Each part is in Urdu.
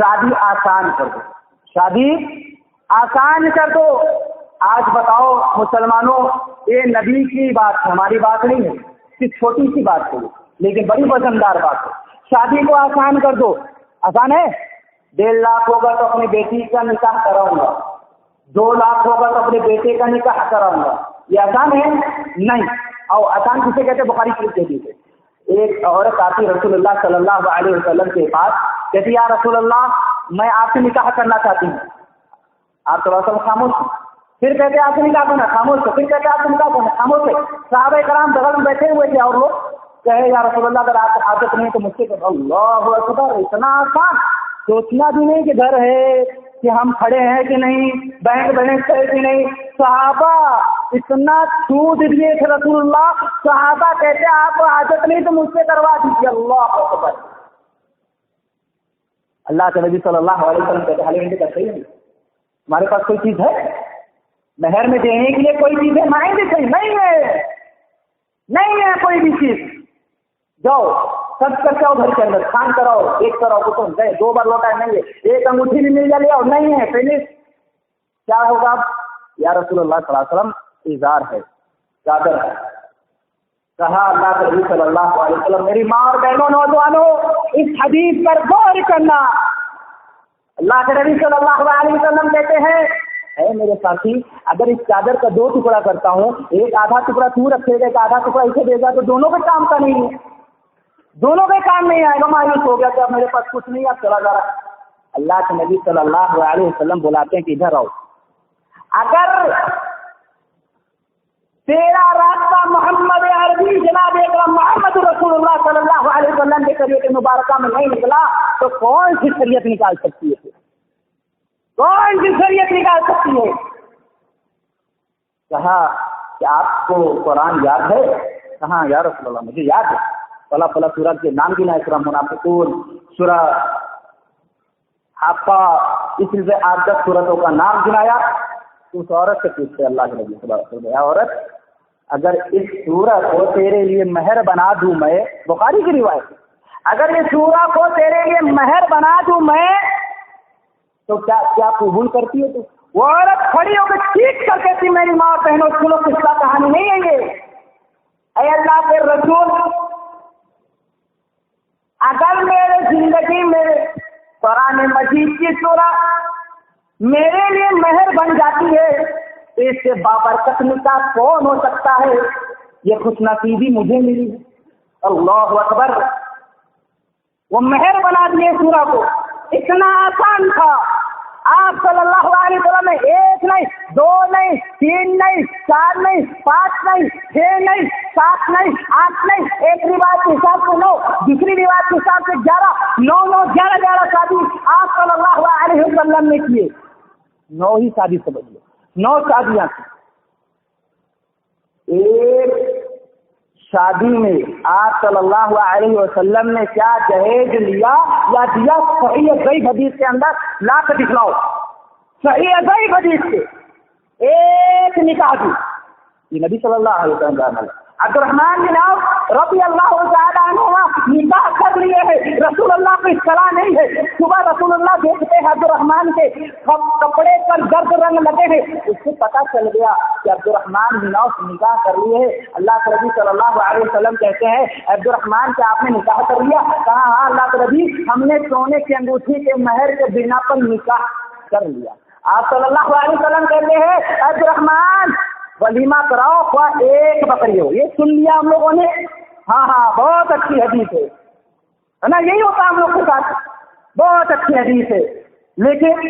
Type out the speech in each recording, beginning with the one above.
شادی آسان کر دو، شادی آسان کر دو۔ آج بتاؤ مسلمانوں، یہ نبی کی بات ہے، ہماری بات نہیں ہے، صرف چھوٹی سی بات ہے لیکن بڑی وزندار بات ہے۔ شادی کو آسان کر دو۔ آسان ہے؟ 1.5 لاکھ ہوگا تو اپنی بیٹی کا نکاح کراؤں گا، 2 لاکھ ہوگا تو اپنے بیٹے کا نکاح کراؤں گا، یہ آسان ہے؟ نہیں۔ اور آسان کسے کہتے؟ بخاری شریف کے حدیث ہے، ایک عورت آتی رسول اللہ صلی اللہ علیہ وسلم کے پاس، کہتی یا رسول اللہ میں آپ سے نکاح کرنا چاہتی ہوں۔ آپ صلی اللہ علیہ وسلم خاموش ہیں، پھر کہتے آپ سے نکاح کرنا، خاموش ہے، پھر کہتے آپ سے نکاح کرنا، خاموش ہے۔ صحابہ کرام بغل میں بیٹھے ہوئے تھے اور لوگ کہے یا رسول اللہ اگر آپ عادت نہیں تو مجھ سے کہو۔ اللہ اکبر، اتنا آسان، سوچنا بھی نہیں کہ گھر ہے کہ ہم کھڑے ہیں کہ نہیں، بینک بیلنس ہے کہ نہیں۔ صحابہ اتنا چھوٹ دیے تھے رسول اللہ، صحابہ کہتے آپ کو عادت نہیں تو مجھ سے کروا دیجیے۔ اللہ اکبر۔ اللہ کے نبی صلی اللہ علیہ وسلم کہتے حالے ہندی کرتے ہی ہمارے پاس کوئی چیز ہے مہر میں دینے کے لیے؟ کوئی چیز ہے؟ مائیں صحیح نہیں ہے، نہیں ہے کوئی بھی چیز۔ جاؤ سب کر کے آؤ گھر کے اندر، کھان کراؤ، ایک کراؤ تو گئے، 2 بار لوٹا نہیں ہے، ایک انگوٹھی بھی مل جا لے آؤ، نہیں ہے پہلے کیا ہوگا؟ یا رسول اللہ صلی اللہ علیہ وسلم ازار ہے، چادر ہے۔ کہا اللہ کے نبی صلی اللہ علیہ وسلم میری ماں اور بہنوں نوجوانوں اس حدیث پر غور کرنا۔ اللہ کے نبی صلی اللہ علیہ وسلم کہتے ہیں اے میرے ساتھی اگر اس چادر کا 2 ٹکڑا کرتا ہوں، ایک آدھا ٹکڑا تو رکھے گا، ایک آدھا ٹکڑا اسے دے گا، تو دونوں کے کام کا نہیں ہے، دونوں کے کام نہیں آئے گا۔ مایوس ہو گیا کہ اب میرے پاس کچھ نہیں، اب چلا جا رہا۔ اللہ کے نبی صلی اللہ علیہ وسلم بلاتے ہیں کہ ادھر آؤ، اگر تیرا راستہ محمد عربی جناب اکرم محمد رسول اللہ صلی اللہ علیہ وسلم کے شریعت مبارکہ میں نہیں نکلا تو کون سی شریعت نکال سکتی ہے؟ کون سی شریعت نکال سکتی ہے؟ کہا کہ آپ کو قرآن یاد ہے؟ کہاں یا رسول اللہ مجھے یاد ہے، فلاں فلاں سورت کے نام گنا، سورہ منافقون، سورہ حاقہ، اس سے 8-10 سورتوں کا نام گنایا۔ اس عورت سے پوچھتے اللہ کے نبی صلی اللہ علیہ وسلم عورت اگر اس سورت کو تیرے لیے مہر بنا دوں میں، بخاری کی روایت ہے، اگر اس سورت کو تیرے لیے مہر بنا دوں میں تو کیا قبول کرتی ہے تو؟ وہ عورت کھڑی ہو کے چیخ کر کہتی میری ماں بہنوں سنو قصہ کہانی نہیں ہے یہ، اے اللہ کے رسول اگر میرے زندگی میں قرآن مجید کی سورت میرے لیے مہر بن جاتی ہے تو اس سے بابرکت نکاح کون ہو سکتا ہے؟ یہ خوش نصیبی مجھے ملی۔ اللہ اکبر، وہ مہر بنا دیے سورہ کو، اتنا آسان تھا۔ آپ صلی اللہ علیہ وسلم نے 1 نہیں 2 نہیں 3 نہیں 4 نہیں 5 نہیں 6 نہیں 7 نہیں 8 نہیں، ایک روایت کے حساب سے 9، دوسری روایت کے حساب سے 11، 9 شادی آپ صلی اللہ علیہ وسلم نے کیے۔ 9 ہی شادی سمجھ لو، 9 شادیاں تھیں۔ ایک شادی میں آپ صلی اللہ علیہ وسلم نے کیا جہیز لیا یا دیا؟ صحیح ضعیف حدیث کے اندر لا کر دکھلاؤ، صحیح ضعیف حدیث سے ایک نکاح دی، یہ نبی صلی اللہ علیہ وسلم کا عمل ہے۔ عبد الرحمن بن عوف رضی اللہ تعالیٰ عنہ نکاح کر لیے ہیں، رسول اللہ کو اطلاع نہیں ہے۔ صبح رسول اللہ دیکھتے ہیں عبد الرحمن کے کپڑے پر زرد رنگ لگے ہیں، اس سے پتہ چل گیا کہ عبد الرحمن بن عوف نکاح کر لیے ہیں۔ اللہ کے نبی صلی اللہ علیہ وسلم کہتے ہیں عبد الرحمن کیا آپ نے نکاح کر لیا؟ کہا ہاں اللہ کے نبی ہم نے سونے کی انگوٹھی کے مہر کے بنا پر نکاح کر لیا۔ آپ صلی اللہ علیہ وسلم کہتے ہیں عبد الرحمن ولیمہ کراؤ، خواہ ایک بکری ہو۔ یہ سن لیا ہم لوگوں نے، ہاں بہت اچھی حدیث ہے نا، یہی ہوتا ہم لوگ کے ساتھ، بہت اچھی حدیث ہے۔ لیکن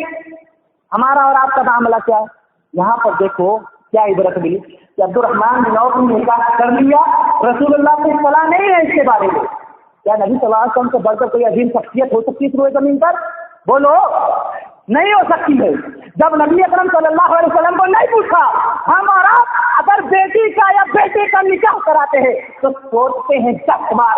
ہمارا اور آپ کا معاملہ کیا ہے؟ یہاں پر دیکھو کیا عبرت ملی کہ عبد الرحمن بن عوف نے نکاح کر لیا، رسول اللہ کی اطلاع نہیں ہے اس کے بارے میں۔ کیا نبی صلی اللہ علیہ وسلم سے بڑھ کر کوئی عظیم شخصیت ہو سکتی ہے روئے زمین پر؟ بولو، نہیں ہو سکتی ہے۔ جب نبی اکرم صلی اللہ علیہ وسلم کو نہیں پوچھا، ہم اور آپ اگر بیٹی کا یا بیٹے کا نکاح کراتے ہیں تو سوچتے ہیں 10 بار